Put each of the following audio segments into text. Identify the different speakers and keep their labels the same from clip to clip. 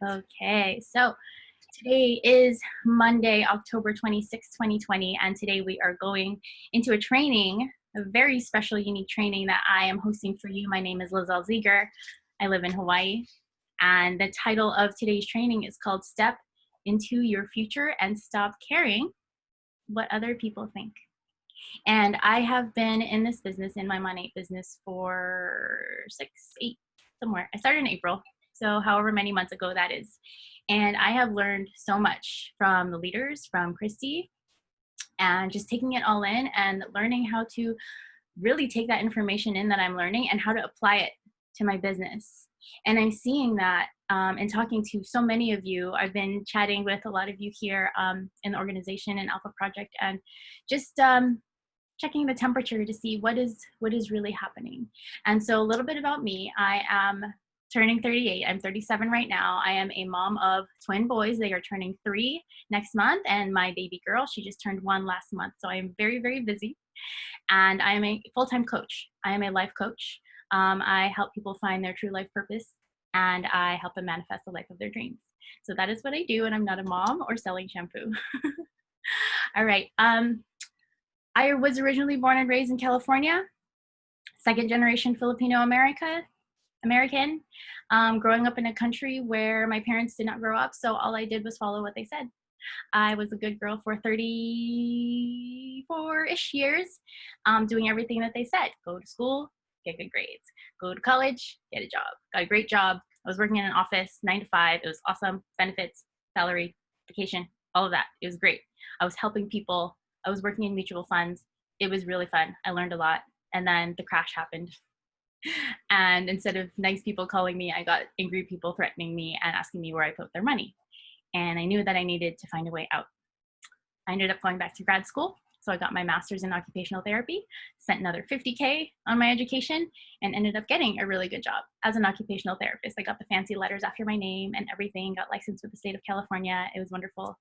Speaker 1: Okay, so today is Monday, October 26th, 2020, and today we are going into a training, a very special, unique training that I am hosting for you. My name is Lizel Zeager. I live in Hawaii, and the title of today's training is called Step into Your Future and Stop Caring What Other People Think. And I have been in this business, in my Monate business, for 6, 8, somewhere. I started in April, so however many months ago that is. And I have learned so much from the leaders, from Christy, and just taking it all in and learning how to really take that information in that I'm learning and how to apply it to my business. And I'm seeing that and talking to so many of you. I've been chatting with a lot of you here in the organization and Alpha Project, and just checking the temperature to see what is really happening. And so a little bit about me. I am turning 38. I'm 37 right now. I am a mom of twin boys. They are turning 3 next month, and my baby girl, she just turned 1 last month. So I am very, very busy. And I am a full-time coach. I am a life coach. I help people find their true life purpose, and I help them manifest the life of their dreams. So that is what I do, and I'm not a mom or selling shampoo. All right. I was originally born and raised in California, second generation Filipino American, growing up in a country where my parents did not grow up, so all I did was follow what they said. I was a good girl for 34-ish years, doing everything that they said. Go to school, get good grades. Go to college, get a job. Got a great job. I was working in an office, 9 to 5. It was awesome. Benefits, salary, vacation, all of that. It was great. I was helping people. I was working in mutual funds. It was really fun. I learned a lot. And then the crash happened. And instead of nice people calling me, I got angry people threatening me and asking me where I put their money. And I knew that I needed to find a way out. I ended up going back to grad school. So I got my master's in occupational therapy, spent another $50K on my education, and ended up getting a really good job as an occupational therapist. I got the fancy letters after my name and everything, got licensed with the state of California. It was wonderful.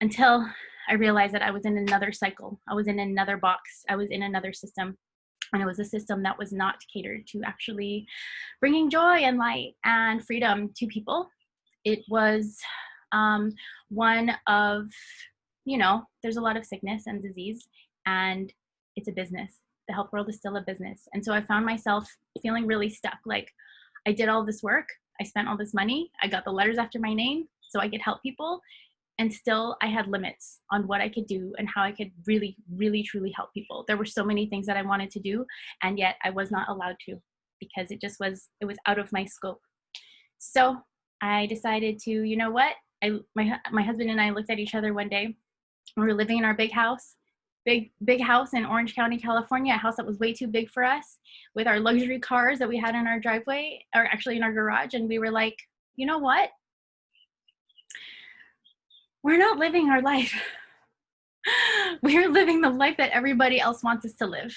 Speaker 1: Until I realized that I was in another cycle. I was in another box. I was in another system. And it was a system that was not catered to actually bringing joy and light and freedom to people. It was one of, there's a lot of sickness and disease, and it's a business. The health world is still a business. And so I found myself feeling really stuck. Like, I did all this work. I spent all this money. I got the letters after my name so I could help people. And still I had limits on what I could do and how I could really, really, truly help people. There were so many things that I wanted to do, and yet I was not allowed to because it was out of my scope. So I decided to, you know what? My husband and I looked at each other one day. We were living in our big house in Orange County, California, a house that was way too big for us, with our luxury cars that we had in our driveway, or actually in our garage. And we were like, you know what? We're not living our life. We're living the life that everybody else wants us to live.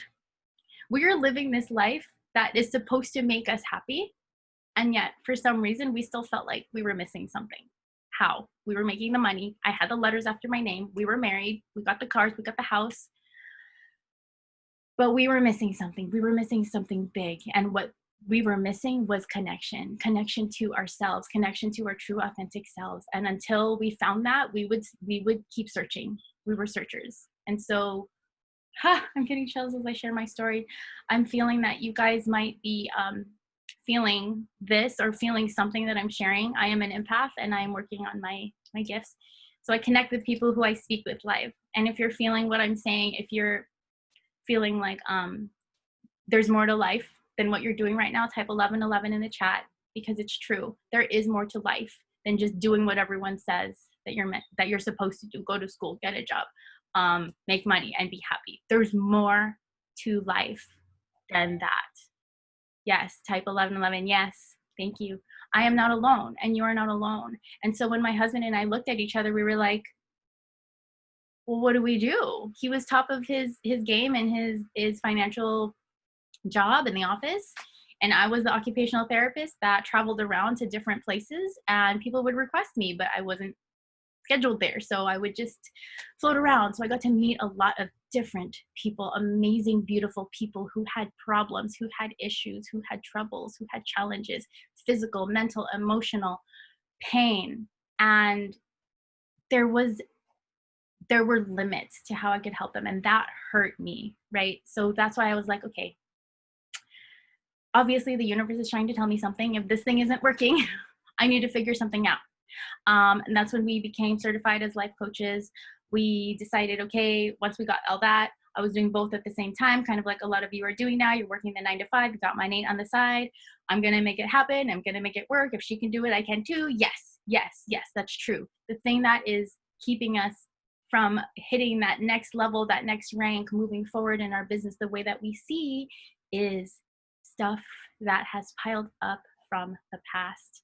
Speaker 1: We're living this life that is supposed to make us happy. And yet, for some reason, we still felt like we were missing something. How? We were making the money. I had the letters after my name. We were married. We got the cars. We got the house. But we were missing something. We were missing something big. And what we were missing was connection to ourselves, connection to our true authentic selves. And until we found that, we would keep searching. We were searchers. And so I'm getting chills as I share my story. I'm feeling that you guys might be feeling this or feeling something that I'm sharing. I am an empath, and I am working on my gifts. So I connect with people who I speak with live. And if you're feeling what I'm saying, if you're feeling like there's more to life than what you're doing right now, type 1111 in the chat, because it's true. There is more to life than just doing what everyone says that you're supposed to do. Go to school, get a job, make money, and be happy. There's more to life than that. Yes, type 1111. Yes, thank you. I am not alone, and you are not alone. And so when my husband and I looked at each other, we were like, well, what do we do? He was top of his game and his financial job in the office, and I was the occupational therapist that traveled around to different places, and people would request me, but I wasn't scheduled there, so I would just float around. So I got to meet a lot of different people, amazing, beautiful people who had problems, who had issues, who had troubles, who had challenges, physical, mental, emotional, pain, and there were limits to how I could help them, and that hurt me, right? So that's why I was like, okay, obviously the universe is trying to tell me something. If this thing isn't working, I need to figure something out. And that's when we became certified as life coaches. We decided, okay, once we got all that, I was doing both at the same time, kind of like a lot of you are doing now. You're working the 9 to 5, you got my 8 on the side. I'm going to make it happen. I'm going to make it work. If she can do it, I can too. Yes, yes, yes, that's true. The thing that is keeping us from hitting that next level, that next rank, moving forward in our business the way that we see, is stuff that has piled up from the past,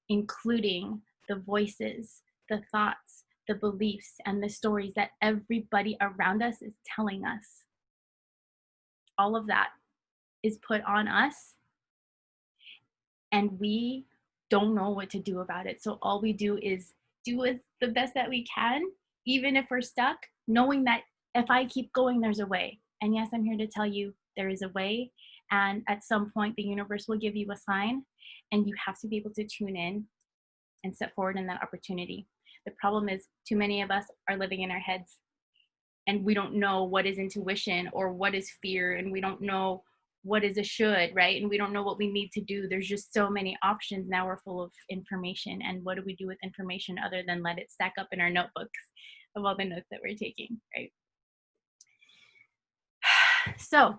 Speaker 1: including the voices, the thoughts, the beliefs, and the stories that everybody around us is telling us. All of that is put on us, and we don't know what to do about it. So all we do is do the best that we can, even if we're stuck, knowing that if I keep going, there's a way. And yes, I'm here to tell you there is a way. And at some point, the universe will give you a sign, and you have to be able to tune in and step forward in that opportunity. The problem is too many of us are living in our heads, and we don't know what is intuition or what is fear, and we don't know what is a should, right? And we don't know what we need to do. There's just so many options. Now we're full of information, and what do we do with information other than let it stack up in our notebooks of all the notes that we're taking, right? So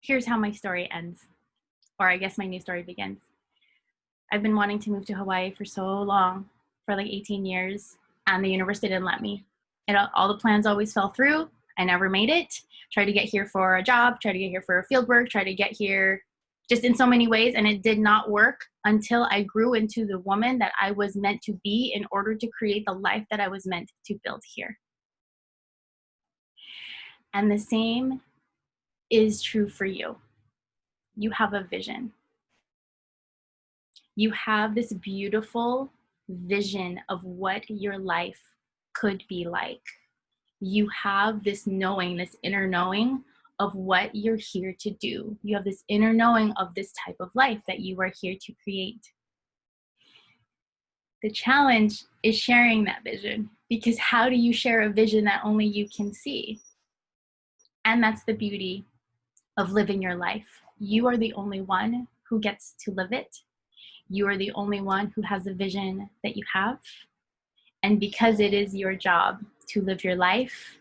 Speaker 1: here's how my story ends, or I guess my new story begins. I've been wanting to move to Hawaii for so long, for like 18 years, and the universe didn't let me. All the plans always fell through. I never made it. Tried to get here for a job, tried to get here for a field work, tried to get here just in so many ways, and it did not work until I grew into the woman that I was meant to be in order to create the life that I was meant to build here. And the same is true for you. You have a vision. You have this beautiful vision of what your life could be like. You have this knowing, this inner knowing of what you're here to do. You have this inner knowing of this type of life that you are here to create. The challenge is sharing that vision, because how do you share a vision that only you can see? And that's the beauty of living your life. You are the only one who gets to live it. You are the only one who has a vision that you have. And because it is your job to live your life,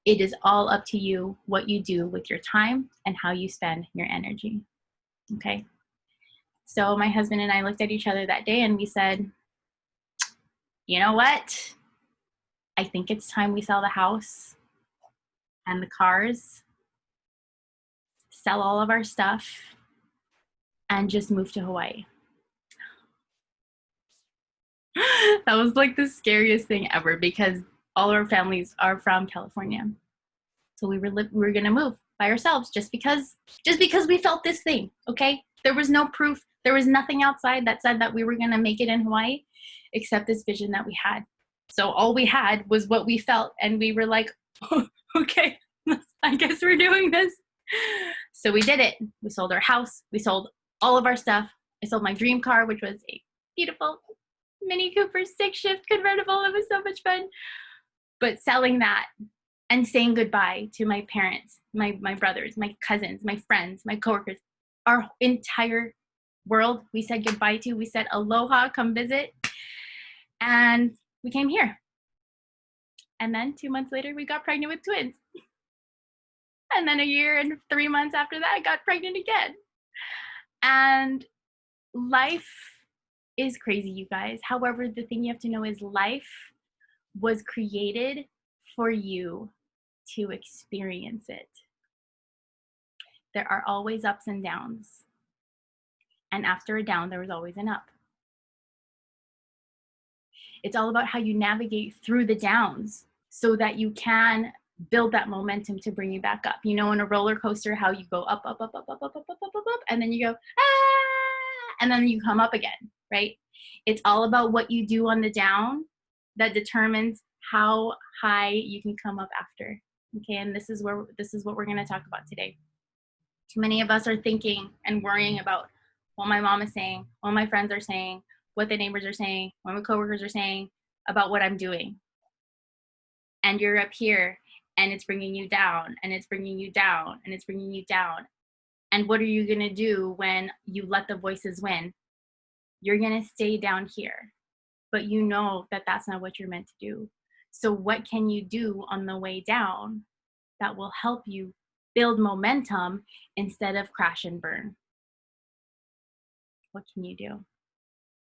Speaker 1: it is all up to you what you do with your time and how you spend your energy. Okay? So my husband and I looked at each other that day and we said, you know what? I think it's time we sell the house and the cars, sell all of our stuff, and just move to Hawaii. That was like the scariest thing ever, because all our families are from California. So we were going to move by ourselves just because we felt this thing, okay? There was no proof. There was nothing outside that said that we were going to make it in Hawaii except this vision that we had. So all we had was what we felt, and we were like, oh, okay, I guess we're doing this. So we did it. We sold our house. We sold all of our stuff. I sold my dream car, which was a beautiful Mini Cooper 6-shift convertible. It was so much fun. But selling that and saying goodbye to my parents, my brothers, my cousins, my friends, my coworkers, our entire world, we said goodbye to. We said aloha, come visit. And we came here. And then 2 months later, we got pregnant with twins. And then a year and 3 months after that, I got pregnant again. And life is crazy, you guys. However, the thing you have to know is life was created for you to experience it. There are always ups and downs. And after a down, there was always an up. It's all about how you navigate through the downs so that you can build that momentum to bring you back up. You know, in a roller coaster, how you go up, up, up, up, up, up, up, up, up, up, and then you go, ah, and then you come up again, right? It's all about what you do on the down that determines how high you can come up after. Okay, and this is what we're going to talk about today. Too many of us are thinking and worrying about what my mom is saying, what my friends are saying, what the neighbors are saying, what my coworkers are saying about what I'm doing. And you're up here and it's bringing you down and it's bringing you down and it's bringing you down. And what are you going to do when you let the voices win? You're going to stay down here, but you know that that's not what you're meant to do. So what can you do on the way down that will help you build momentum instead of crash and burn? What can you do?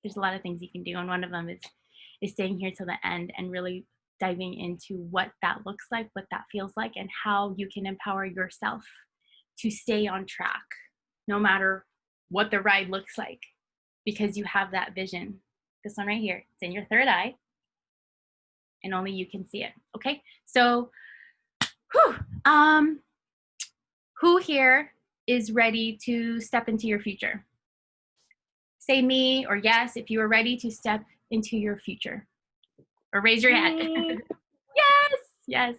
Speaker 1: There's a lot of things you can do, and one of them is staying here till the end and really diving into what that looks like, what that feels like, and how you can empower yourself to stay on track no matter what the ride looks like, because you have that vision. This one right here, it's in your third eye, and only you can see it. Okay, so who here is ready to step into your future? Say me or yes if you are ready to step into your future, or raise your hand. Yes, yes.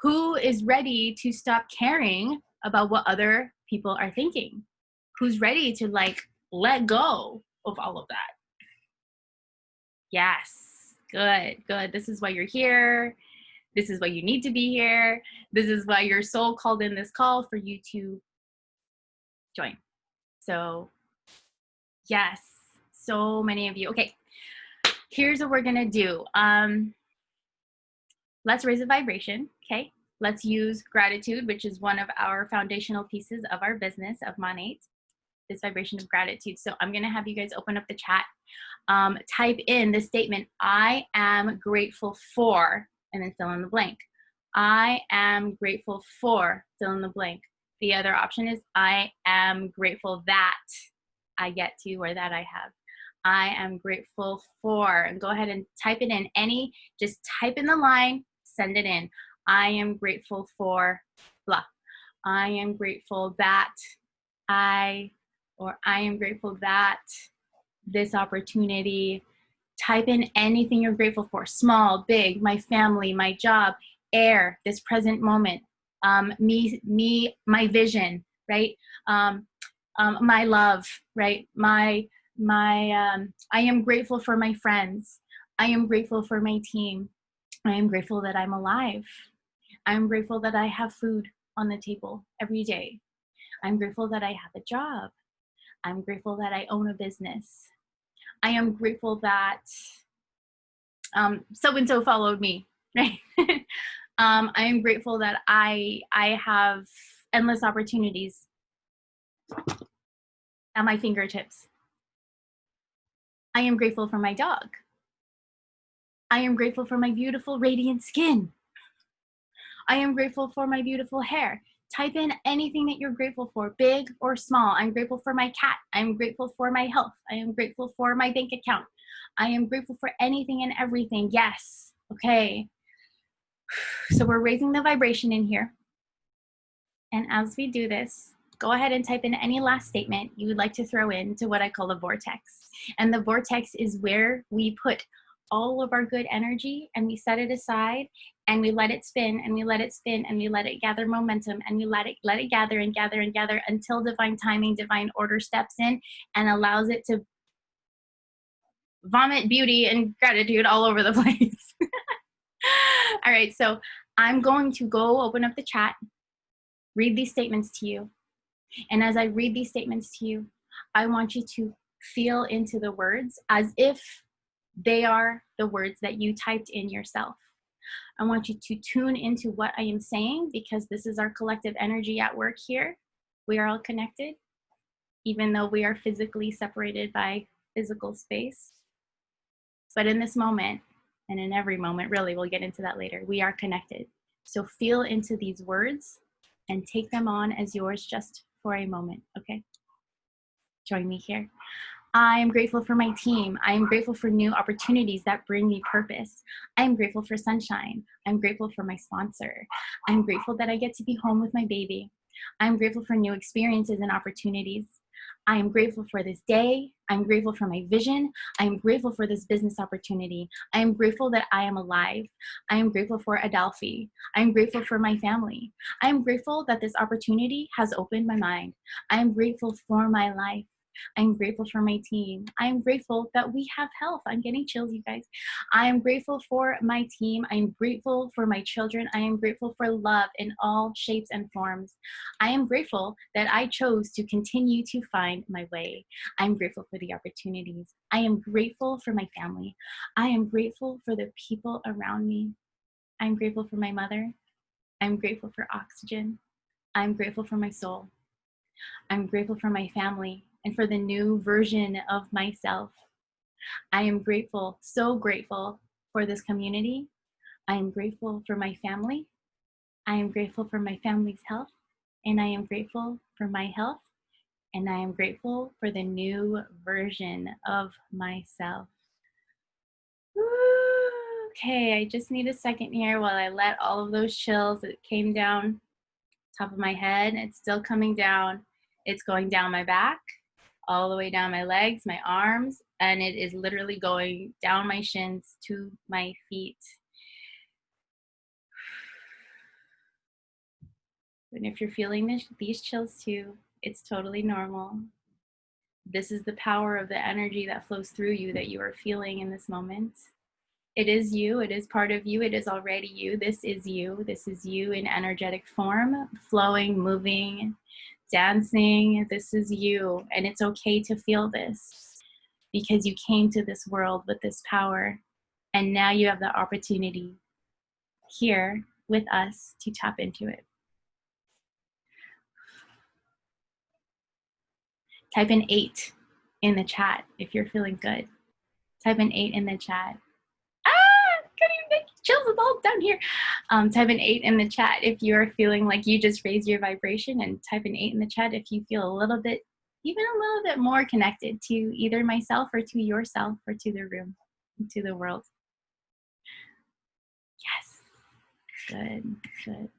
Speaker 1: Who is ready to stop caring about what other people are thinking? Who's ready to like let go of all of that? Yes, good, good. This is why you're here. This is why you need to be here. This is why your soul called in this call for you to join. So yes, so many of you. Okay, here's what we're gonna do. Let's raise a vibration, okay? Let's use gratitude, which is one of our foundational pieces of our business of Monate, this vibration of gratitude. So I'm gonna have you guys open up the chat. Type in the statement, I am grateful for, and then fill in the blank. I am grateful for, fill in the blank. The other option is, I am grateful that I get to, or that I have. I am grateful for, and go ahead and type it in. Just type in the line, send it in. I am grateful for blah. I am grateful that I am grateful that this opportunity. Type in anything you're grateful for, small, big, my family, my job, air, this present moment, me, my vision, right? My love, right? I am grateful for my friends. I am grateful for my team. I am grateful that I'm alive. I'm grateful that I have food on the table every day. I'm grateful that I have a job. I'm grateful that I own a business. I am grateful that so-and-so followed me, right? I am grateful that I have endless opportunities at my fingertips. I am grateful for my dog. I am grateful for my beautiful, radiant skin. I am grateful for my beautiful hair. Type in anything that you're grateful for, big or small. I'm grateful for my cat. I'm grateful for my health. I am grateful for my bank account. I am grateful for anything and everything. Yes. Okay. So we're raising the vibration in here. And as we do this, go ahead and type in any last statement you would like to throw into what I call the vortex. And the vortex is where we put all of our good energy and we set it aside and we let it spin and we let it spin and we let it gather momentum and we let it gather and gather and gather until divine timing, divine order steps in and allows it to vomit beauty and gratitude all over the place. All right, so I'm going to go open up the chat, read these statements to you. And as I read these statements to you, I want you to feel into the words as if they are the words that you typed in yourself. I want you to tune into what I am saying because this is our collective energy at work here. We are all connected, even though we are physically separated by physical space. But in this moment, and in every moment, really, we'll get into that later, we are connected. So feel into these words and take them on as yours just for a moment, okay? Join me here. I am grateful for my team. I am grateful for new opportunities that bring me purpose. I am grateful for sunshine. I'm grateful for my sponsor. I'm grateful that I get to be home with my baby. I'm grateful for new experiences and opportunities. I am grateful for this day. I'm grateful for my vision. I am grateful for this business opportunity. I am grateful that I am alive. I am grateful for Adelphi. I am grateful for my family. I am grateful that this opportunity has opened my mind. I am grateful for my life. I'm grateful for my team. I am grateful that we have health. I'm getting chills, you guys. I am grateful for my team. I am grateful for my children. I am grateful for love in all shapes and forms. I am grateful that I chose to continue to find my way. I'm grateful for the opportunities. I am grateful for my family. I am grateful for the people around me. I'm grateful for my mother. I'm grateful for oxygen. I'm grateful for my soul. I'm grateful for my family and for the new version of myself. I am grateful, so grateful for this community. I am grateful for my family. I am grateful for my family's health. And I am grateful for my health. And I am grateful for the new version of myself. Okay, I just need a second here while I let all of those chills that came down top of my head. It's still coming down. It's going down my back, all the way down my legs, my arms, and it is literally going down my shins to my feet. And if you're feeling these chills too, it's totally normal. This is the power of the energy that flows through you that you are feeling in this moment. It is you. It is part of you. It is already you. This is you. This is you in energetic form, flowing, moving, dancing. This is you. And it's okay to feel this because you came to this world with this power. And now you have the opportunity here with us to tap into it. Type in 8 in the chat if you're feeling good. Type in 8 in the chat. Couldn't even make chills, it's all down here. Type an 8 in the chat if you're feeling like you just raised your vibration, and type an 8 in the chat if you feel a little bit, even a little bit more connected to either myself or to yourself or to the room, to the world. Yes, good, good.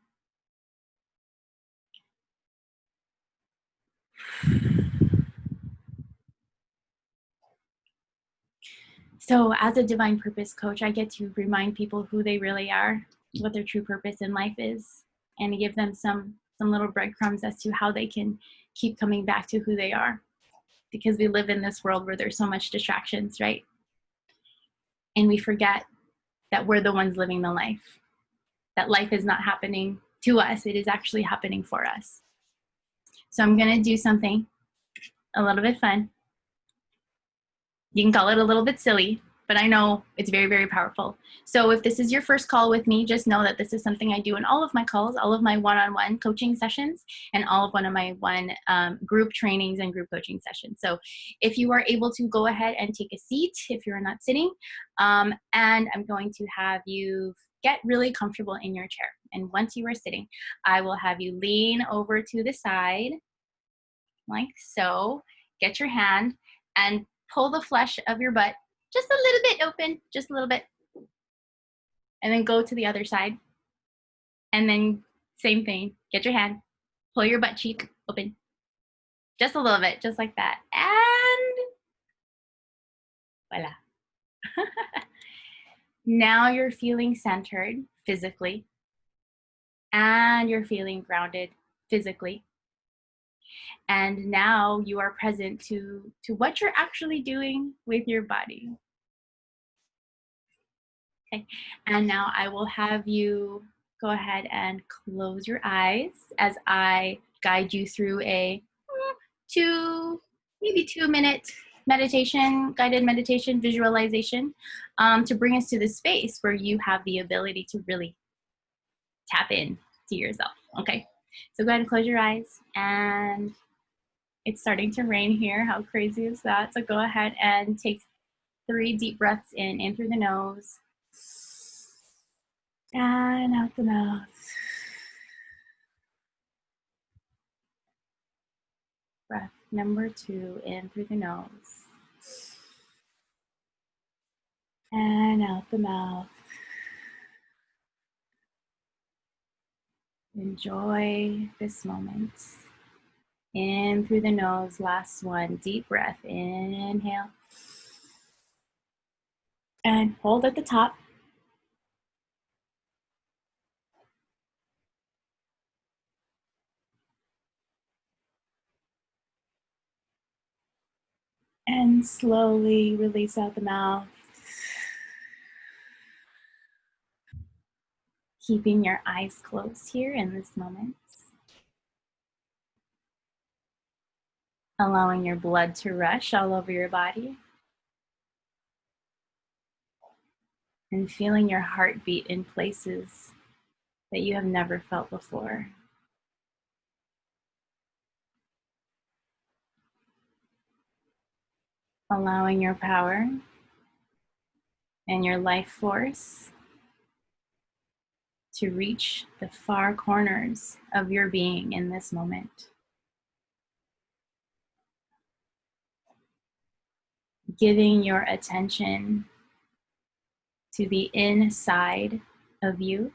Speaker 1: So as a divine purpose coach, I get to remind people who they really are, what their true purpose in life is, and give them some little breadcrumbs as to how they can keep coming back to who they are. Because we live in this world where there's so much distractions, right? And we forget that we're the ones living the life. That life is not happening to us, it is actually happening for us. So I'm gonna do something a little bit fun. You can call it a little bit silly, but I know it's very, very powerful. So if this is your first call with me, just know that this is something I do in all of my calls, all of my one-on-one coaching sessions, and all of one of my group trainings and group coaching sessions. So if you are able to go ahead and take a seat, if you're not sitting, and I'm going to have you get really comfortable in your chair. And once you are sitting, I will have you lean over to the side, like so. Get your hand and pull the flesh of your butt just a little bit open, just a little bit. And then go to the other side. And then same thing, get your hand, pull your butt cheek open. Just a little bit, just like that. And voila. Now you're feeling centered physically. And you're feeling grounded physically. And now you are present to what you're actually doing with your body. Okay, and now I will have you go ahead and close your eyes as I guide you through a maybe 2-minute meditation, guided meditation, visualization, to bring us to the space where you have the ability to really tap in to yourself. Okay, so go ahead and close your eyes, and it's starting to rain here. How crazy is that? So go ahead and take 3 deep breaths in through the nose and out the mouth. Breath number 2, in through the nose and out the mouth. Enjoy this moment. In through the nose, last one, deep breath, inhale. And hold at the top. And slowly release out the mouth. Keeping your eyes closed here in this moment. Allowing your blood to rush all over your body. And feeling your heartbeat in places that you have never felt before. Allowing your power and your life force to reach the far corners of your being in this moment. Giving your attention to the inside of you,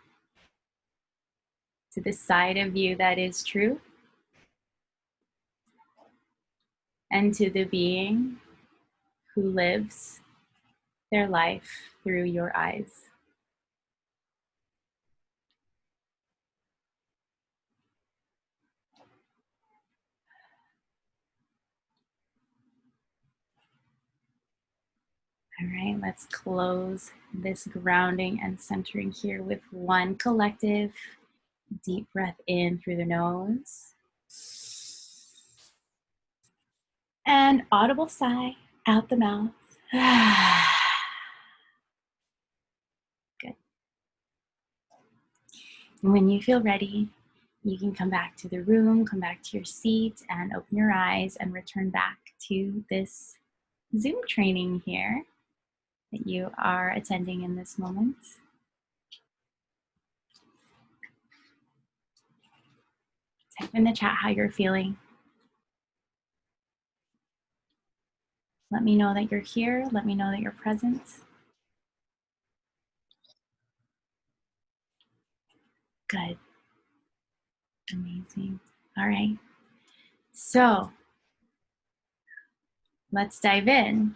Speaker 1: to the side of you that is true, and to the being who lives their life through your eyes. All right, let's close this grounding and centering here with one collective deep breath in through the nose. And audible sigh out the mouth. Good. And when you feel ready, you can come back to the room, come back to your seat, and open your eyes and return back to this Zoom training here that you are attending in this moment. Type in the chat how you're feeling. Let me know that you're here. Let me know that you're present. Good. Amazing. All right. So let's dive in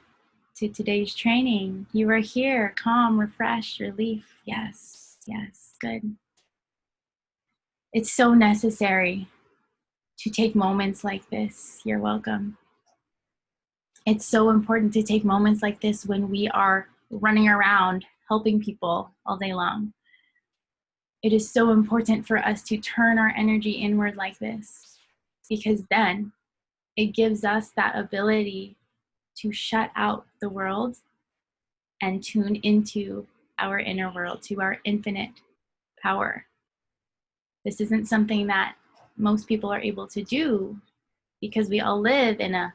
Speaker 1: to today's training. You are here, calm, refreshed, relief. Yes, yes, good. It's so necessary to take moments like this. You're welcome. It's so important to take moments like this when we are running around helping people all day long. It is so important for us to turn our energy inward like this, because then it gives us that ability to shut out the world and tune into our inner world, to our infinite power. This isn't something that most people are able to do because we all live in a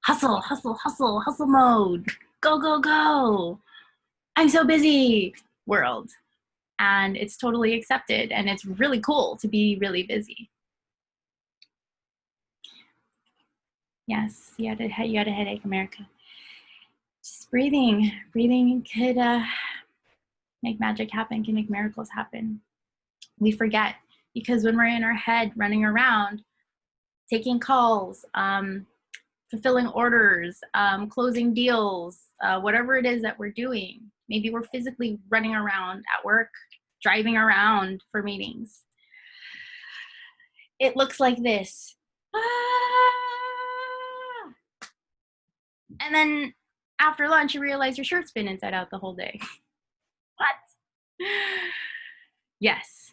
Speaker 1: hustle, hustle, hustle, hustle mode. Go, go, go. I'm so busy world. And it's totally accepted, and it's really cool to be really busy. Yes, you had a headache, America. Just breathing could make magic happen, can make miracles happen. We forget, because when we're in our head running around, taking calls, fulfilling orders, closing deals, whatever it is that we're doing, maybe we're physically running around at work, driving around for meetings. It looks like this. And then after lunch, you realize your shirt's been inside out the whole day. What? Yes.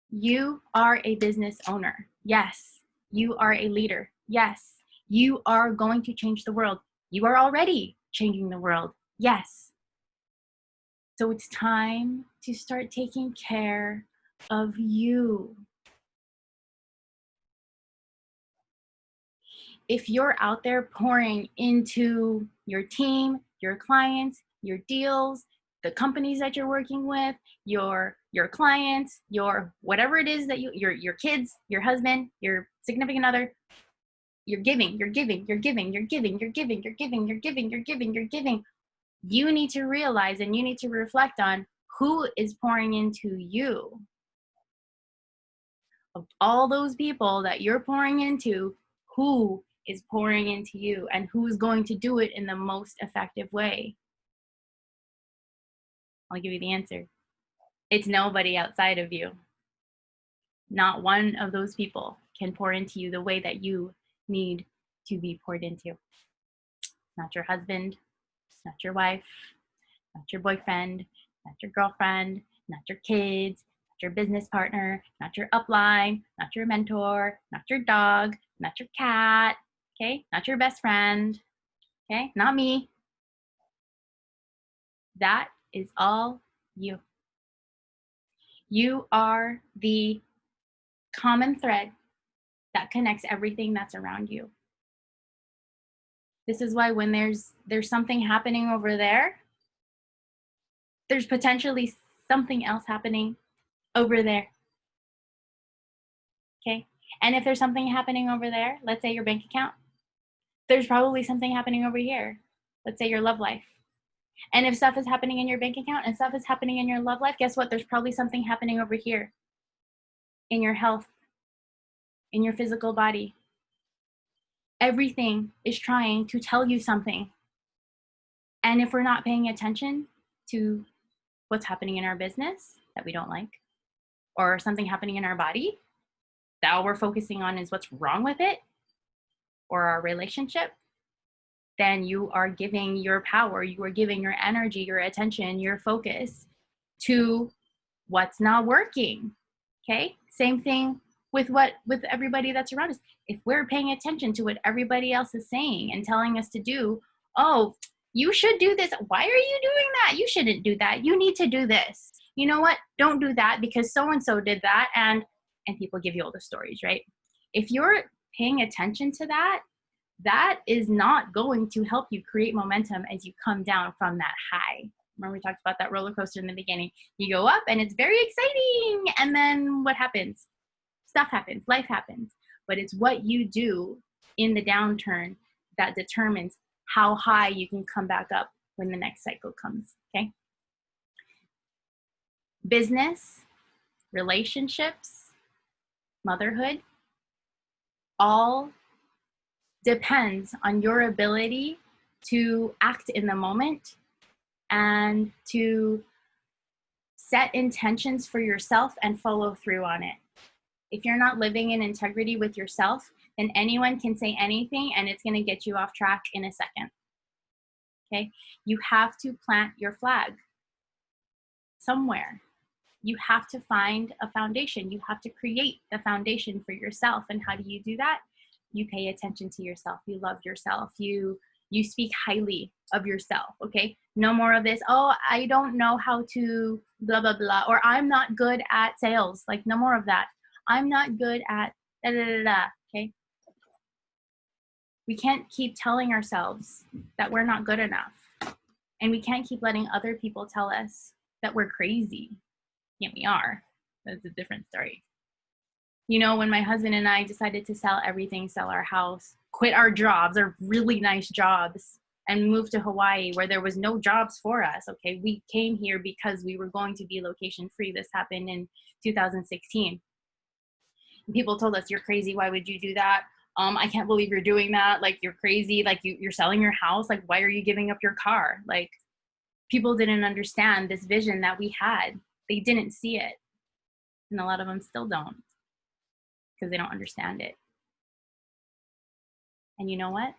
Speaker 1: You are a business owner. Yes. You are a leader. Yes. You are going to change the world. You are already changing the world. Yes. So it's time to start taking care of you. If you're out there pouring into your team, your clients, your deals, the companies that you're working with, your clients, your whatever it is that your kids, your husband, your significant other, you're giving. You need to realize and you need to reflect on who is pouring into you. Of all those people that you're pouring into, who is pouring into you and who is going to do it in the most effective way? I'll give you the answer. It's nobody outside of you. Not one of those people can pour into you the way that you need to be poured into. Not your husband, not your wife, not your boyfriend, not your girlfriend, not your kids, not your business partner, not your upline, not your mentor, not your dog, not your cat, okay? Not your best friend, okay? Not me. That is all you. You are the common thread that connects everything that's around you. This is why when there's something happening over there, there's potentially something else happening over there. Okay? And if there's something happening over there, let's say your bank account, there's probably something happening over here. Let's say your love life. And if stuff is happening in your bank account and stuff is happening in your love life, guess what? There's probably something happening over here in your health, in your physical body. Everything is trying to tell you something. And if we're not paying attention to what's happening in our business that we don't like, or something happening in our body that all we're focusing on is what's wrong with it, or our relationship, then you are giving your power, you are giving your energy, your attention, your focus to what's not working. Okay? Same thing with everybody that's around us. If we're paying attention to what everybody else is saying and telling us to do, oh, you should do this. Why are you doing that? You shouldn't do that. You need to do this. You know what? Don't do that because so-and-so did that. And people give you all the stories, right? If you're paying attention to that, that is not going to help you create momentum as you come down from that high. Remember we talked about that roller coaster in the beginning. You go up and it's very exciting. And then what happens? Stuff happens, life happens. But it's what you do in the downturn that determines how high you can come back up when the next cycle comes, okay? Business, relationships, motherhood, all depends on your ability to act in the moment and to set intentions for yourself and follow through on it. If you're not living in integrity with yourself, then anyone can say anything and it's going to get you off track in a second. Okay? You have to plant your flag somewhere. You have to find a foundation. You have to create the foundation for yourself. And how do you do that? You pay attention to yourself. You love yourself. You speak highly of yourself, okay? No more of this, oh, I don't know how to blah, blah, blah, or I'm not good at sales. Like, no more of that. I'm not good at da, da, da, da, okay? We can't keep telling ourselves that we're not good enough. And we can't keep letting other people tell us that we're crazy. Yeah, we are. That's a different story. You know, when my husband and I decided to sell everything, sell our house, quit our jobs, our really nice jobs, and move to Hawaii where there was no jobs for us, okay? We came here because we were going to be location free. This happened in 2016. And people told us, you're crazy. Why would you do that? I can't believe you're doing that. Like, you're crazy. Like, you're selling your house. Like, why are you giving up your car? Like, people didn't understand this vision that we had. They didn't see it. And a lot of them still don't because they don't understand it. And you know what?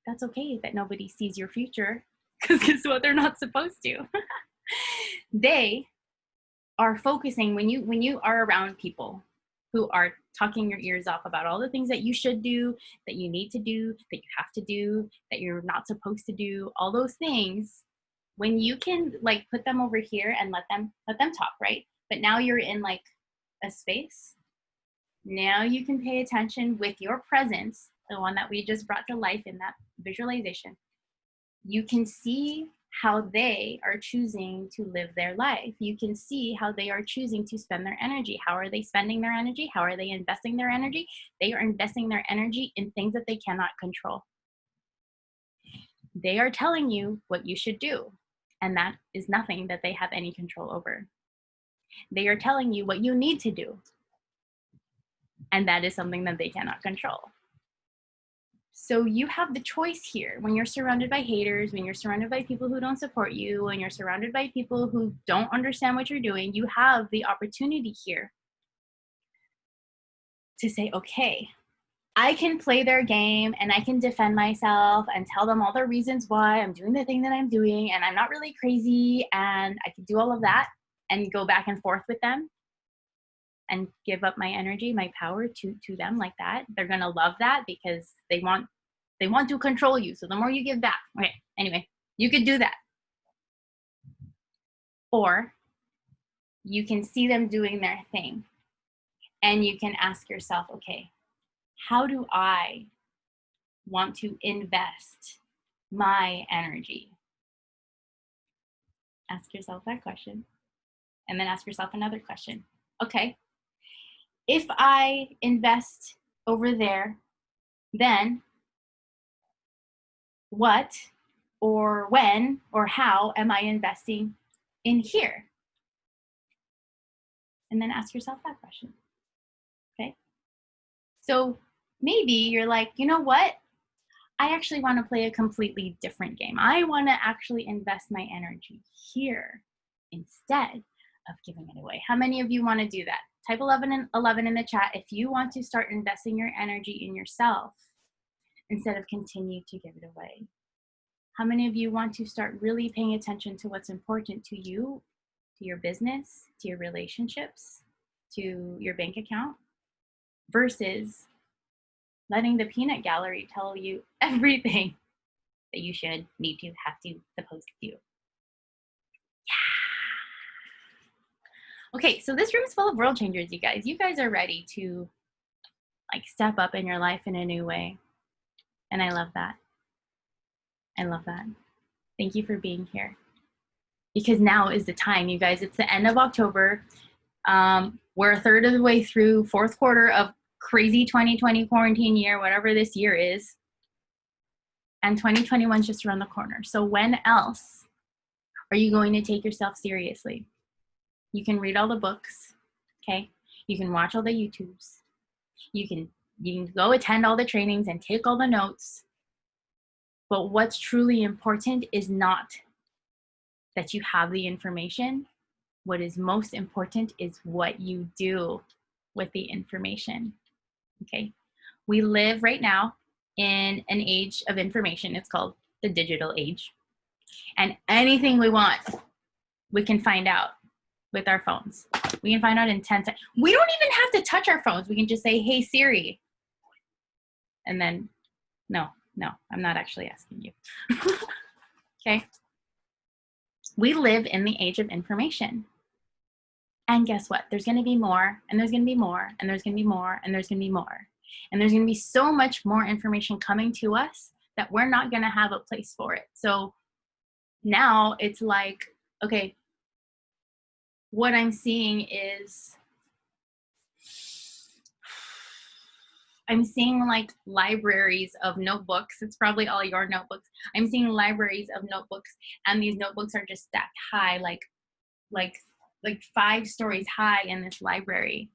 Speaker 1: That's okay that nobody sees your future because guess what? They're not supposed to. They are focusing when you are around people who are talking your ears off about all the things that you should do, that you need to do, that you have to do, that you're not supposed to do, all those things. When you can like put them over here and let them talk, right? But now you're in like a space. Now you can pay attention with your presence, the one that we just brought to life in that visualization. You can see how they are choosing to live their life. You can see how they are choosing to spend their energy. How are they spending their energy? How are they investing their energy? They are investing their energy in things that they cannot control. They are telling you what you should do, and that is nothing that they have any control over. They are telling you what you need to do, and that is something that they cannot control. So you have the choice here when you're surrounded by haters, when you're surrounded by people who don't support you, when you're surrounded by people who don't understand what you're doing, you have the opportunity here to say, okay, I can play their game and I can defend myself and tell them all the reasons why I'm doing the thing that I'm doing and I'm not really crazy, and I can do all of that and go back and forth with them and give up my energy, my power to them like that. They're going to love that because they want to control you. So the more you give back. Okay, anyway, you could do that. Or you can see them doing their thing and you can ask yourself, okay, how do I want to invest my energy? Ask yourself that question and then ask yourself another question. Okay, if I invest over there, then what or when or how am I investing in here? And then ask yourself that question. Okay. So maybe you're like, you know what? I actually want to play a completely different game. I want to actually invest my energy here instead of giving it away. How many of you want to do that? Type 11 in the chat if you want to start investing your energy in yourself instead of continue to give it away. How many of you want to start really paying attention to what's important to you, to your business, to your relationships, to your bank account, versus letting the peanut gallery tell you everything that you should, need to, have to, supposed to do? Yeah. Okay, so this room is full of world changers, you guys. You guys are ready to like step up in your life in a new way. And I love that. I love that. Thank you for being here. Because now is the time, you guys. It's the end of October. We're a third of the way through fourth quarter of crazy 2020 quarantine year, whatever this year is. And 2021 is just around the corner. So when else are you going to take yourself seriously? You can read all the books, okay? You can watch all the YouTubes. You can go attend all the trainings and take all the notes. But what's truly important is not that you have the information. What is most important is what you do with the information, okay? We live right now in an age of information. It's called the digital age. And anything we want, we can find out with our phones. We can find out in 10 seconds. We don't even have to touch our phones. We can just say, hey, Siri. And then, no, I'm not actually asking you. Okay? We live in the age of information. And guess what? There's going to be more, and there's going to be more, and there's going to be more, and there's going to be more. And there's going to be so much more information coming to us that we're not going to have a place for it. So now it's like, okay, what I'm seeing is I'm seeing like libraries of notebooks. It's probably all your notebooks. I'm seeing libraries of notebooks, and these notebooks are just stacked high, like 5 stories high in this library.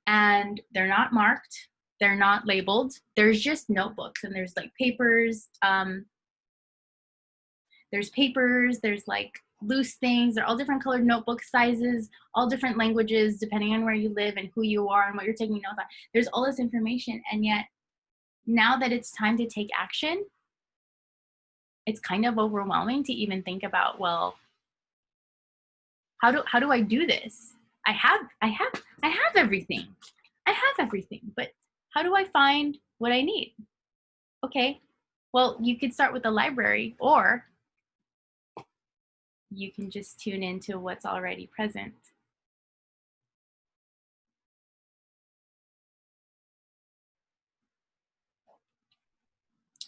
Speaker 1: And they're not marked. They're not labeled. There's just notebooks, and there's like papers. There's papers. There's like loose things. They're all different colored notebook sizes, all different languages, depending on where you live and who you are and what you're taking notes on. There's all this information, and yet now that it's time to take action, it's kind of overwhelming to even think about, well, how do I do this? I have everything. I have everything, but how do I find what I need? Okay, well, you could start with the library, or you can just tune into what's already present.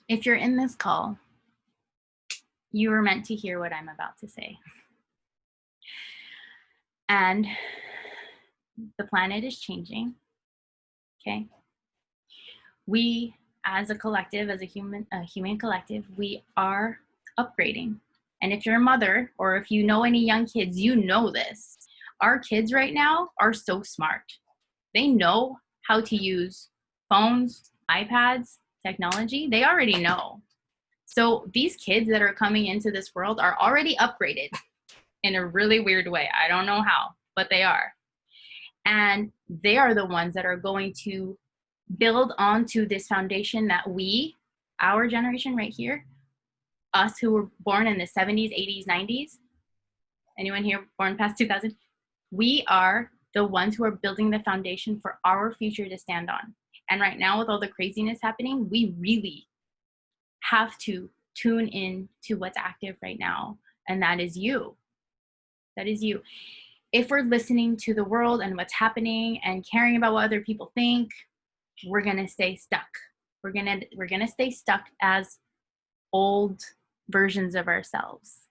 Speaker 1: If you're in this call, you were meant to hear what I'm about to say. And the planet is changing, okay? We, as a collective, as a human collective, we are upgrading. And if you're a mother, or if you know any young kids, you know this. Our kids right now are so smart. They know how to use phones, iPads, technology. They already know. So these kids that are coming into this world are already upgraded in a really weird way. I don't know how, but they are. And they are the ones that are going to build onto this foundation that our generation right here, us who were born in the 70s, 80s, 90s, anyone here born past 2000, we are the ones who are building the foundation for our future to stand on. And right now, with all the craziness happening, we really have to tune in to what's active right now. And that is you. That is you. If we're listening to the world and what's happening and caring about what other people think, we're going to stay stuck. We're going to stay stuck as old versions of ourselves,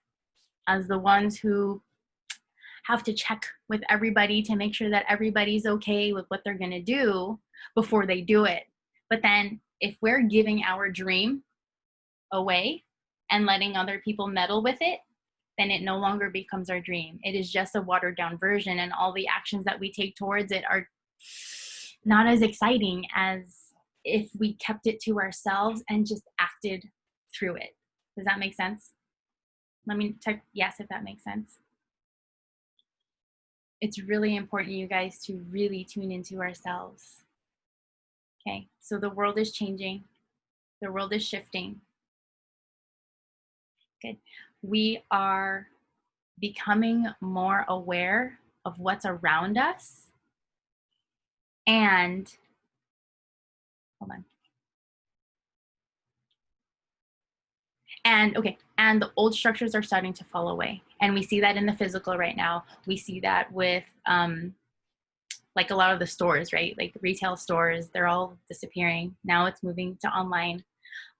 Speaker 1: as the ones who have to check with everybody to make sure that everybody's okay with what they're going to do before they do it. But then if we're giving our dream away and letting other people meddle with it, then it no longer becomes our dream. It is just a watered down version, and all the actions that we take towards it are not as exciting as if we kept it to ourselves and just acted through it. Does that make sense? Let me type yes if that makes sense. It's really important, you guys, to really tune into ourselves. Okay, so the world is changing. The world is shifting. Good. We are becoming more aware of what's around us. And, hold on. And the old structures are starting to fall away. And we see that in the physical right now. We see that with like a lot of the stores, right? Like retail stores, they're all disappearing. Now it's moving to online.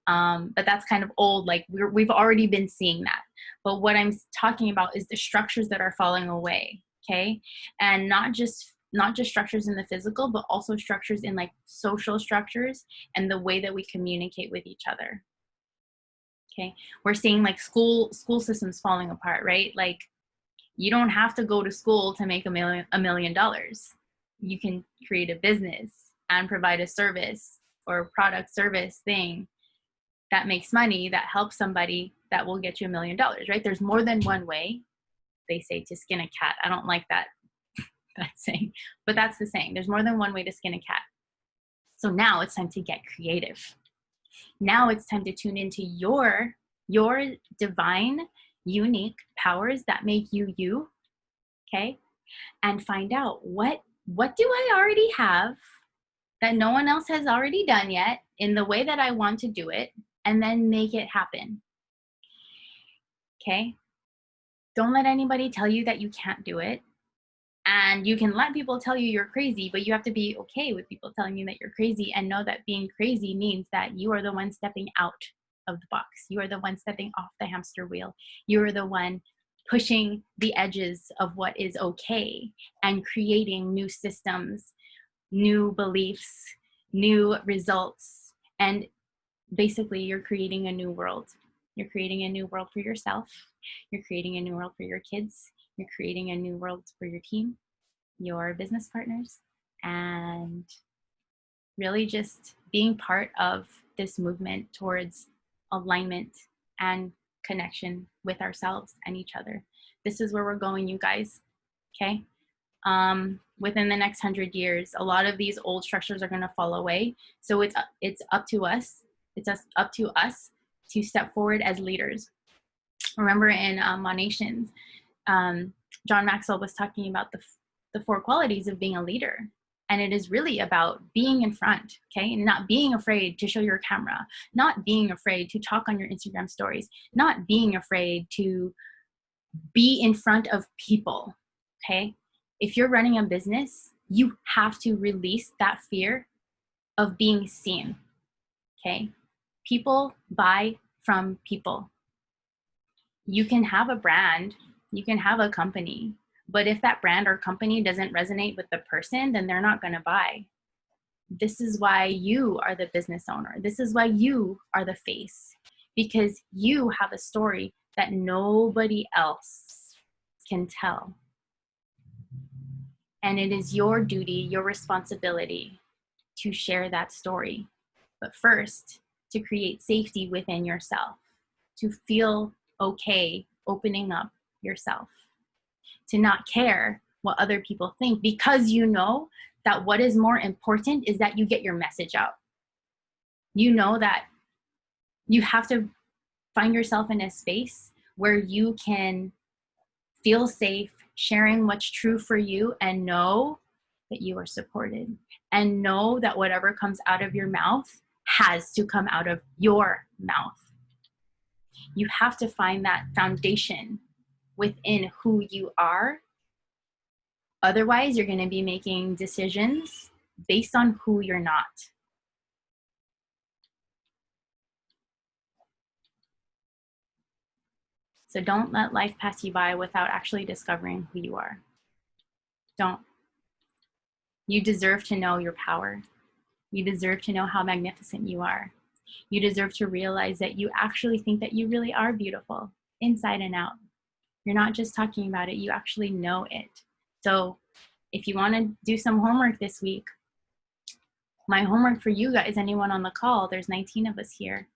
Speaker 1: But that's kind of old. Like we've already been seeing that. But what I'm talking about is the structures that are falling away, okay? And not just structures in the physical, but also structures in like social structures and the way that we communicate with each other. Okay, we're seeing like school systems falling apart, right? Like you don't have to go to school to make $1 million. You can create a business and provide a service or product service thing that makes money, that helps somebody, that will get you $1 million, right? There's more than one way, they say, to skin a cat. I don't like that saying, but that's the saying. There's more than one way to skin a cat. So now it's time to get creative. Now it's time to tune into your divine, unique powers that make you you, okay? And find out what do I already have that no one else has already done yet in the way that I want to do it, and then make it happen, okay? Don't let anybody tell you that you can't do it. And you can let people tell you you're crazy, but you have to be okay with people telling you that you're crazy and know that being crazy means that you are the one stepping out of the box. You are the one stepping off the hamster wheel. You are the one pushing the edges of what is okay and creating new systems, new beliefs, new results. And basically, you're creating a new world. You're creating a new world for yourself. You're creating a new world for your kids. You're creating a new world for your team, your business partners, and really just being part of this movement towards alignment and connection with ourselves and each other. This is where we're going, you guys, okay? Within the next 100 years, a lot of these old structures are gonna fall away. So it's up to us. It's up to us to step forward as leaders. Remember in Monations, John Maxwell was talking about the 4 qualities of being a leader. And it is really about being in front, okay? And not being afraid to show your camera, not being afraid to talk on your Instagram stories, not being afraid to be in front of people, okay? If you're running a business, you have to release that fear of being seen, okay? People buy from people. You can have a brand, you can have a company, but if that brand or company doesn't resonate with the person, then they're not going to buy. This is why you are the business owner. This is why you are the face, because you have a story that nobody else can tell. And it is your duty, your responsibility to share that story. But first, to create safety within yourself, to feel okay opening up yourself, to not care what other people think, because you know that what is more important is that you get your message out. You know that you have to find yourself in a space where you can feel safe sharing what's true for you and know that you are supported, and know that whatever comes out of your mouth has to come out of your mouth. You have to find that foundation within who you are. Otherwise, you're going to be making decisions based on who you're not. So don't let life pass you by without actually discovering who you are. Don't. You deserve to know your power. You deserve to know how magnificent you are. You deserve to realize that you actually think that you really are beautiful, inside and out. You're not just talking about it, you actually know it. So if you want to do some homework this week, my homework for you guys, anyone on the call, there's 19 of us here.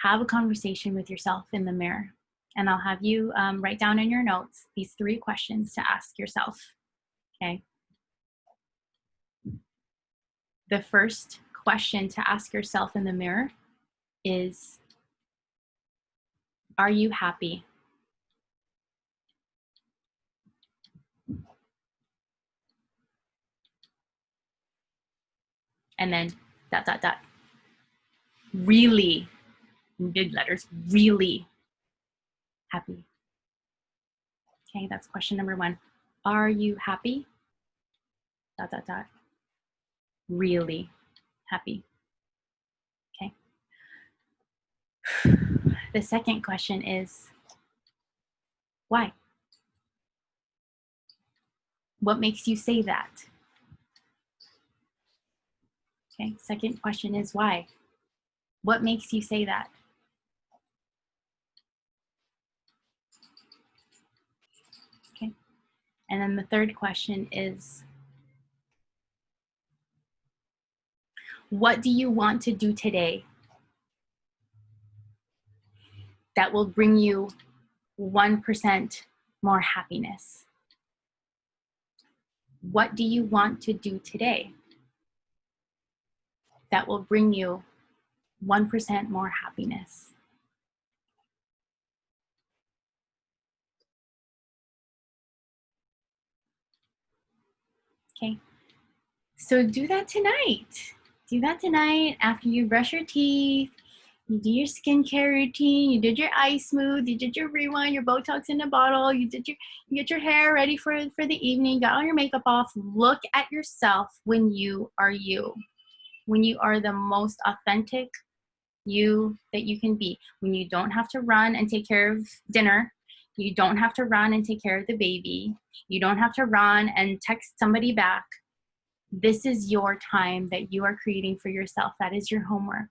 Speaker 1: Have a conversation with yourself in the mirror. And I'll have you write down in your notes these 3 questions to ask yourself, okay? The first question to ask yourself in the mirror is, are you happy? And then ... Really, in big letters, really happy. Okay, that's question number 1. Are you happy? ... Really happy. Okay. The second question is, why? What makes you say that? Okay, second question is why? What makes you say that? Okay. And then the third question is, what do you want to do today that will bring you 1% more happiness? What do you want to do today that will bring you 1% more happiness? Okay, so do that tonight. Do that tonight after you brush your teeth, you do your skincare routine, you did your eye smooth, you did your rewind, your Botox in a bottle, you get your hair ready for the evening, got all your makeup off. Look at yourself when you are you. When you are the most authentic you that you can be. When you don't have to run and take care of dinner. You don't have to run and take care of the baby. You don't have to run and text somebody back. This is your time that you are creating for yourself. That is your homework.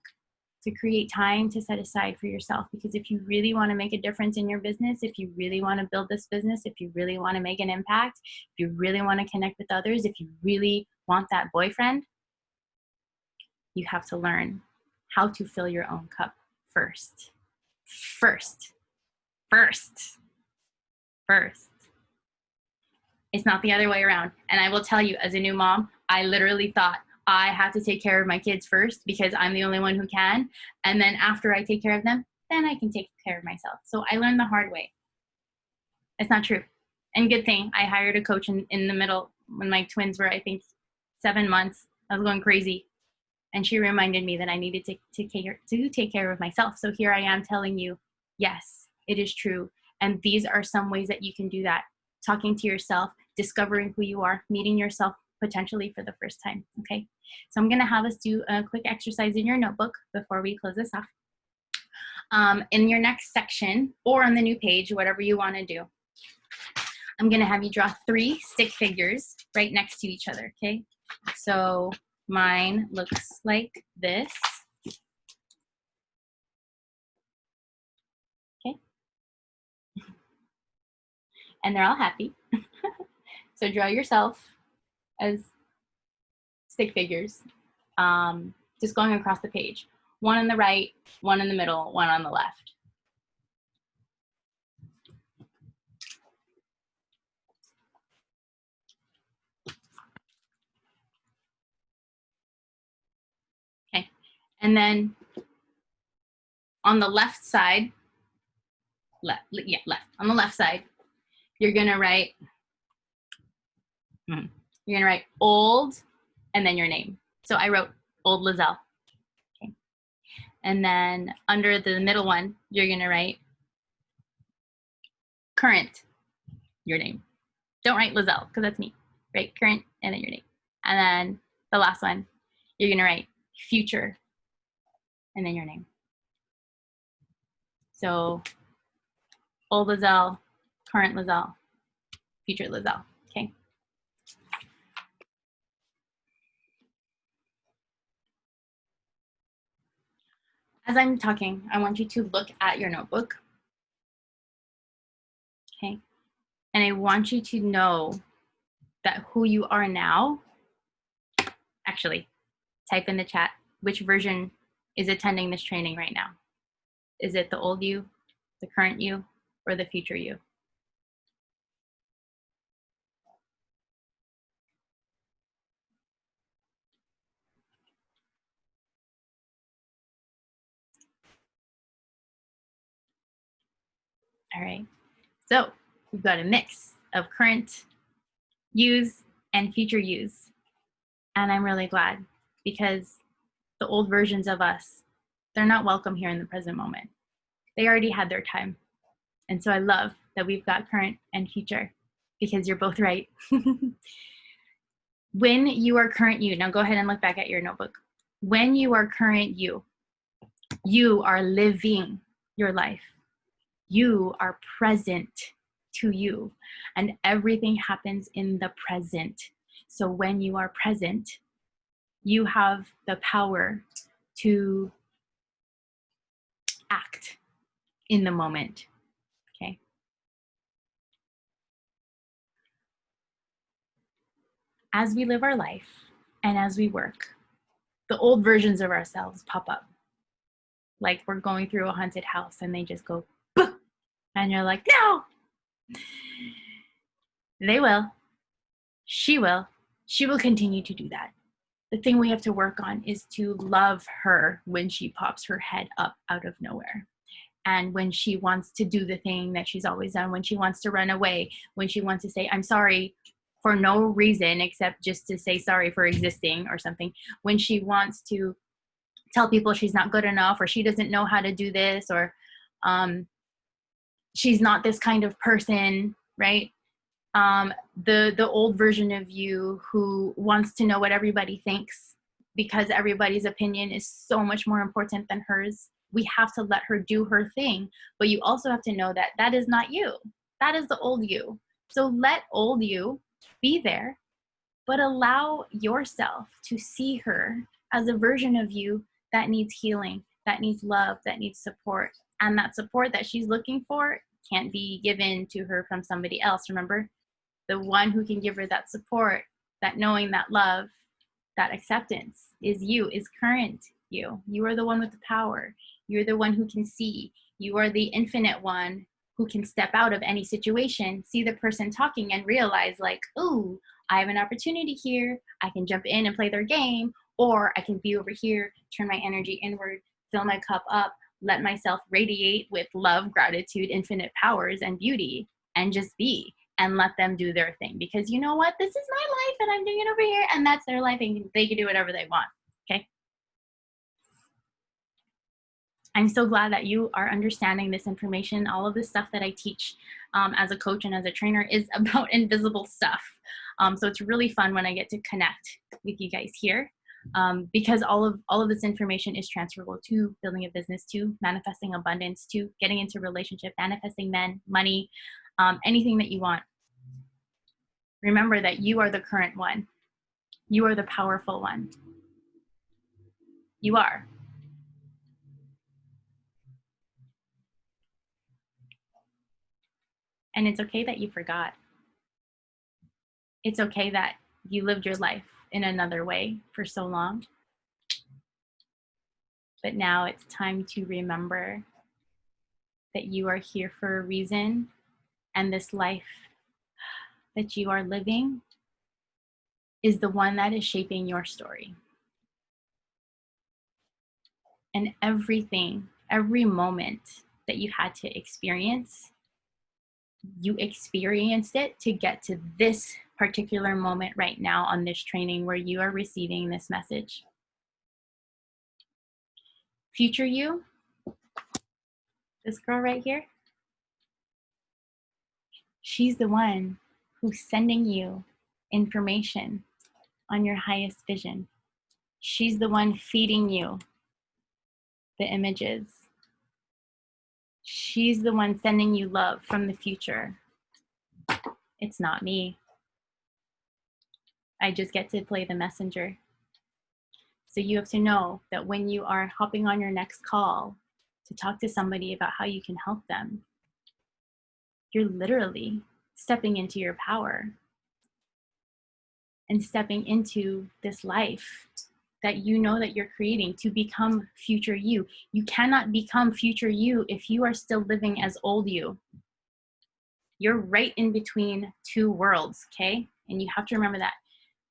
Speaker 1: To create time to set aside for yourself. Because if you really want to make a difference in your business, if you really want to build this business, if you really want to make an impact, if you really want to connect with others, if you really want that boyfriend, you have to learn how to fill your own cup first. It's not the other way around. And I will tell you, as a new mom, I literally thought I have to take care of my kids first because I'm the only one who can. And then after I take care of them, then I can take care of myself. So I learned the hard way. It's not true. And good thing I hired a coach in the middle when my twins were, I think, 7 months. I was going crazy. And she reminded me that I needed to take care of myself. So here I am telling you, yes, it is true. And these are some ways that you can do that. Talking to yourself, discovering who you are, meeting yourself potentially for the first time, okay? So I'm gonna have us do a quick exercise in your notebook before we close this off. In your next section, or on the new page, whatever you wanna do, I'm gonna have you draw 3 stick figures right next to each other, okay? So mine looks like this. Okay. And they're all happy. So draw yourself as stick figures, just going across the page. One on the right, one in the middle, one on the left. And then on the left side, left. On the left side, you're gonna write, old, and then your name. So I wrote old Lizel. Okay. And then under the middle one, you're gonna write current, your name. Don't write Lizel, because that's me. Write current, and then your name. And then the last one, you're gonna write future, and then your name. So old Lizel, current Lizel, future Lizel, okay? As I'm talking, I want you to look at your notebook, okay? And I want you to know that who you are now, actually, type in the chat, which version is attending this training right now? Is it the old you, the current you, or the future you? All right, so we've got a mix of current yous and future yous. And I'm really glad, because the old versions of us, they're not welcome here in the present moment. They already had their time. And so I love that we've got current and future, because you're both right. When you are current you, now go ahead and look back at your notebook. When you are current you are living your life. You are present to you, and everything happens in the present. So when you are present, you have the power to act in the moment, okay? As we live our life and as we work, the old versions of ourselves pop up. Like we're going through a haunted house and they just go, "Bah!" And you're like, no! They will. She will. She will continue to do that. The thing we have to work on is to love her when she pops her head up out of nowhere. And when she wants to do the thing that she's always done, when she wants to run away, when she wants to say, I'm sorry for no reason except just to say sorry for existing or something, when she wants to tell people she's not good enough, or she doesn't know how to do this, or she's not this kind of person, right? The old version of you who wants to know what everybody thinks because everybody's opinion is so much more important than hers. We have to let her do her thing, but you also have to know that that is not you. That is the old you. So let old you be there, but allow yourself to see her as a version of you that needs healing, that needs love, that needs support. And that support that she's looking for can't be given to her from somebody else. Remember, the one who can give her that support, that knowing, that love, that acceptance is you, is current you. You are the one with the power. You're the one who can see. You are the infinite one who can step out of any situation, see the person talking and realize like, ooh, I have an opportunity here. I can jump in and play their game, or I can be over here, turn my energy inward, fill my cup up, let myself radiate with love, gratitude, infinite powers, and beauty, and just be, and let them do their thing. Because you know what? This is my life, and I'm doing it over here, and that's their life, and they can do whatever they want, okay? I'm so glad that you are understanding this information. All of the stuff that I teach as a coach and as a trainer is about invisible stuff. So it's really fun when I get to connect with you guys here, because all of this information is transferable to building a business, to manifesting abundance, to getting into relationship, manifesting men, money, anything that you want. Remember that you are the current one. You are the powerful one. You are. And it's okay that you forgot. It's okay that you lived your life in another way for so long. But now it's time to remember that you are here for a reason, and this life that you are living is the one that is shaping your story. And everything, every moment that you had to experience, you experienced it to get to this particular moment right now on this training where you are receiving this message. Future you, this girl right here, she's the one who's sending you information on your highest vision. She's the one feeding you the images. She's the one sending you love from the future. It's not me. I just get to play the messenger. So you have to know that when you are hopping on your next call to talk to somebody about how you can help them, you're literally stepping into your power and stepping into this life that you know that you're creating to become future you. You cannot become future you if you are still living as old you. You're right in between two worlds, okay? And you have to remember that.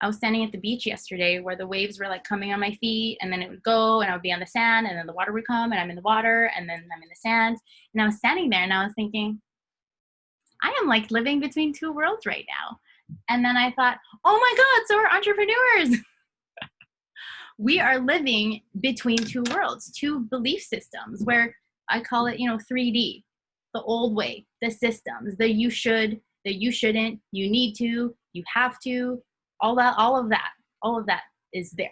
Speaker 1: I was standing at the beach yesterday where the waves were like coming on my feet, and then it would go and I would be on the sand, and then the water would come and I'm in the water, and then I'm in the sand. And I was standing there and I was thinking, I am like living between two worlds right now. And then I thought, oh my God, so are entrepreneurs. We are living between two worlds, two belief systems, where I call it, 3D, the old way, the systems, the you should, the you shouldn't, you need to, you have to, all of that is there.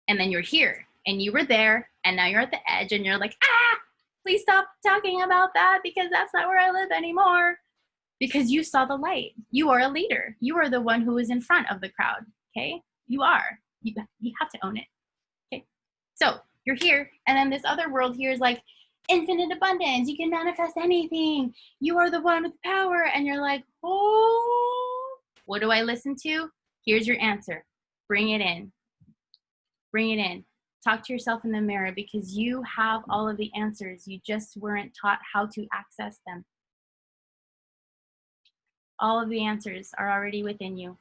Speaker 1: And then you're here and you were there and now you're at the edge and you're like, please stop talking about that because that's not where I live anymore. Because you saw the light. You are a leader. You are the one who is in front of the crowd, okay? You are. You have to own it, okay? So you're here, and then this other world here is like infinite abundance. You can manifest anything. You are the one with power, and you're like, oh, what do I listen to? Here's your answer. Bring it in. Bring it in. Talk to yourself in the mirror because you have all of the answers. You just weren't taught how to access them. All of the answers are already within you.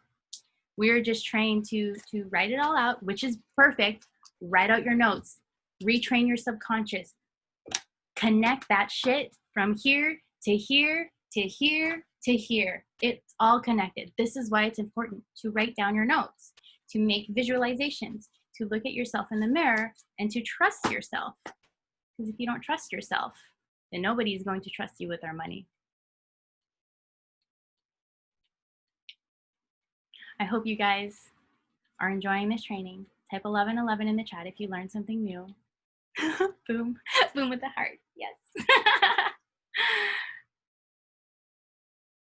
Speaker 1: We're just trained to write it all out, which is perfect. Write out your notes. Retrain your subconscious. Connect that shit from here to here to here to here. It's all connected. This is why it's important to write down your notes, to make visualizations, to look at yourself in the mirror, and to trust yourself. Because if you don't trust yourself, then nobody's going to trust you with their money. I hope you guys are enjoying this training. Type 1111 in the chat if you learned something new. Boom. Boom with the heart. Yes.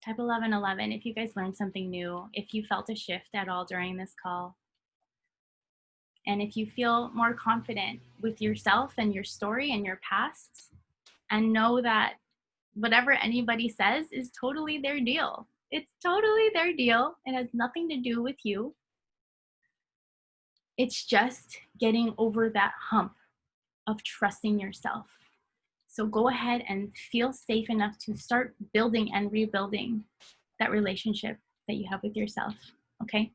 Speaker 1: Type 1111 if you guys learned something new, if you felt a shift at all during this call. And if you feel more confident with yourself and your story and your past, and know that whatever anybody says is totally their deal. It's totally their deal. It has nothing to do with you. It's just getting over that hump of trusting yourself. So go ahead and feel safe enough to start building and rebuilding that relationship that you have with yourself, okay?